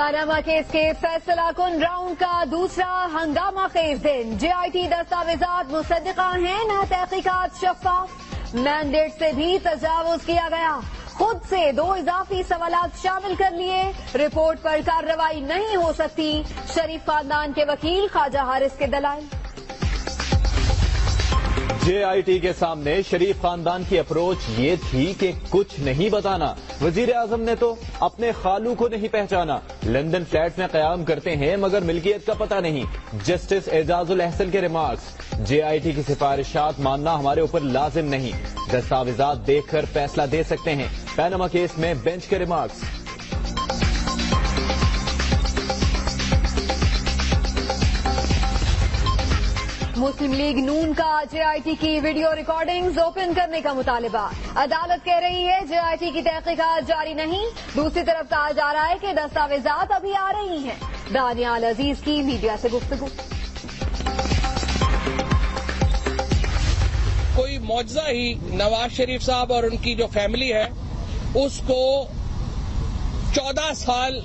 Panama case کے فیصلہ کن راؤنڈ کا دوسرا ہنگامہ خیز دن. JIT دستاویزات مصدقہ ہیں نہ تحقیقات شفاف. مینڈیٹ سے بھی تجاوز کیا گیا. خود سے 2 اضافی سوالات شامل کر لیے. رپورٹ پر کارروائی نہیں ہو سکتی. شریف خاندان کے وکیل خواجہ حارث کے دلائل. JIT کے سامنے شریف خاندان کی اپروچ یہ تھی کہ کچھ نہیں بتانا. وزیر اعظم نے تو اپنے خالو کو نہیں پہچانا. لندن فلیٹ میں قیام کرتے ہیں مگر ملکیت کا پتہ نہیں. جسٹس اعجاز الاحسن کے ریمارکس. JIT کی سفارشات ماننا ہمارے اوپر لازم نہیں. دستاویزات دیکھ کر فیصلہ دے سکتے ہیں. پاناما کیس میں بینچ کے ریمارکس. مسلم لیگ نون کا JIT کی ویڈیو ریکارڈنگز اوپن کرنے کا مطالبہ. عدالت کہہ رہی ہے JIT کی تحقیقات جاری نہیں. دوسری طرف کہا جا رہا ہے کہ دستاویزات ابھی آ رہی ہیں. دانیال عزیز کی میڈیا سے گفتگو. کوئی معجزہ ہی نواز شریف صاحب اور ان کی جو فیملی ہے اس کو 14 سال